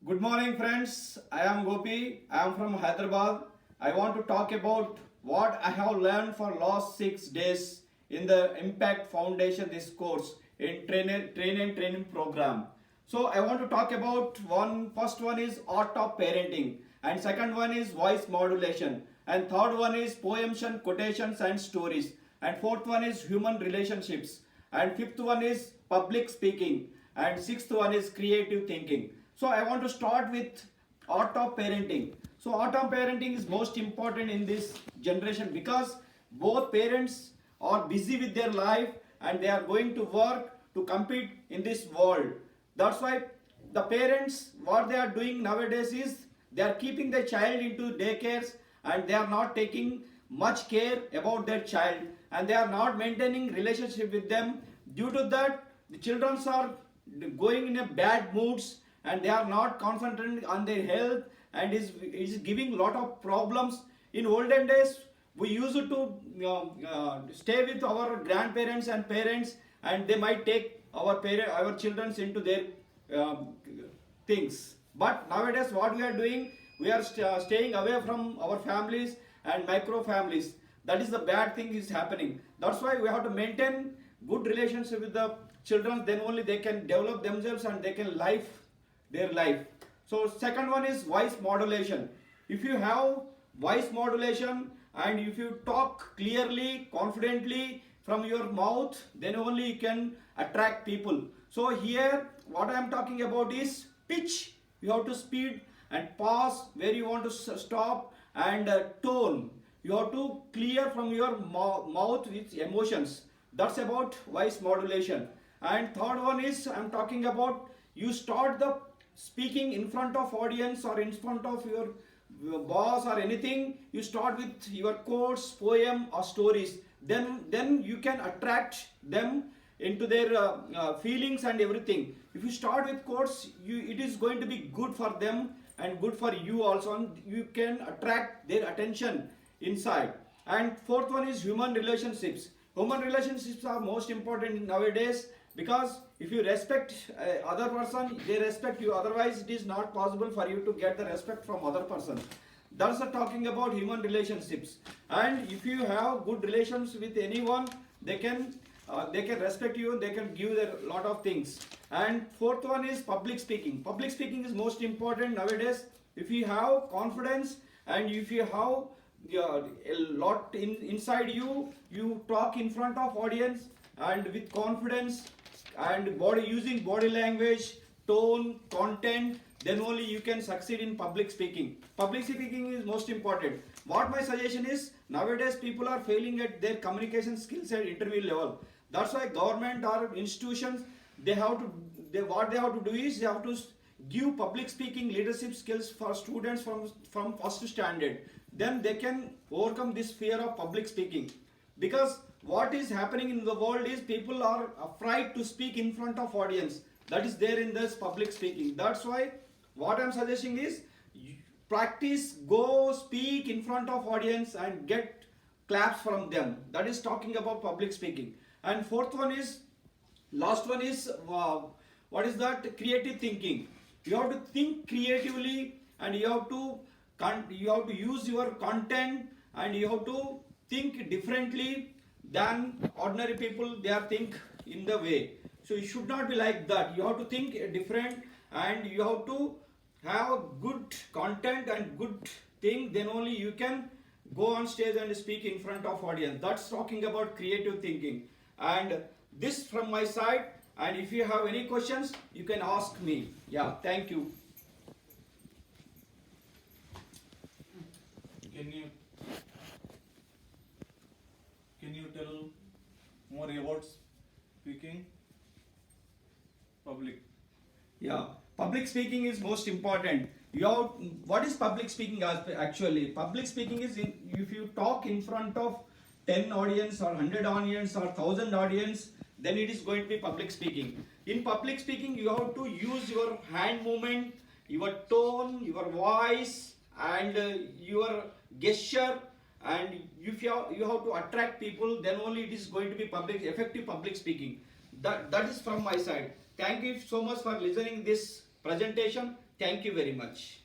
Good morning, friends. I am Gopi. I am from Hyderabad. I want to talk about what I have learned for last 6 days in the Impact Foundation this course in training program. So I want to talk about first one is art of parenting, and second one is voice modulation, and third one is poems and quotations and stories, and fourth one is human relationships, and fifth one is public speaking, and sixth one is creative thinking. So I want to start with art of parenting. So art of parenting is most important in this generation because both parents are busy with their life and they are going to work to compete in this world. That's why the parents, what they are doing nowadays is they are keeping their child into daycares and they are not taking much care about their child and they are not maintaining relationship with them. Due to that, the children are going in a bad moods and they are not concentrating on their health and is giving lot of problems. In olden days we used to stay with our grandparents and parents and they might take our children into their um, things, but nowadays what we are doing, we are staying away from our families and micro families. That is the bad thing is happening. That's why we have to maintain good relationship with the children, then only they can develop themselves and they can live their life. So second one is voice modulation. If you have voice modulation and if you talk clearly, confidently from your mouth, then only you can attract people. So here what I am talking about is pitch. You have to speed and pause where you want to stop, and tone. You have to clear from your mouth with emotions. That's about voice modulation. And third one is I am talking about you start the speaking in front of audience or in front of your boss or anything. You start with your quotes, poem or stories, then you can attract them into their feelings and everything. If you start with quotes, it is going to be good for them and good for you also, and you can attract their attention inside. And fourth one is human relationships. Human relationships are most important nowadays because if you respect other person, they respect you, otherwise it is not possible for you to get the respect from other person. That's talking about human relationships. And if you have good relations with anyone, they can respect you, they can give a lot of things. And fourth one is public speaking. Public speaking is most important nowadays. If you have confidence and if you have a lot inside you, you talk in front of audience and with confidence and using body language, tone, content, then only you can succeed in public speaking. Public speaking is most important. What my suggestion is, nowadays people are failing at their communication skills at interview level. That's why government or institutions, what they have to do is they have to give public speaking leadership skills for students from first standard. Then they can overcome this fear of public speaking. Because what is happening in the world is people are afraid to speak in front of audience. That is there in this public speaking. That's why what I am suggesting is practice, go speak in front of audience and get claps from them. That is talking about public speaking. And last one is what is that? Creative thinking. You have to think creatively and you have to use your content and you have to think differently than ordinary people. They are think in the way. So you should not be like that. You have to think different and you have to have good content and good thing, then only you can go on stage and speak in front of audience. That's talking about creative thinking. And this from my side, and if you have any questions you can ask me. Yeah, thank you. Can you can you tell more about speaking public? Yeah, public speaking is most important. What is public speaking actually? Public speaking is if you talk in front of 10 audience or 100 audience or 1000 audience, then it is going to be public speaking. In public speaking, you have to use your hand movement, your tone, your voice, and your gesture. And if you have to attract people, then only it is going to be effective public speaking. That is from my side. Thank you so much for listening this presentation. Thank you very much.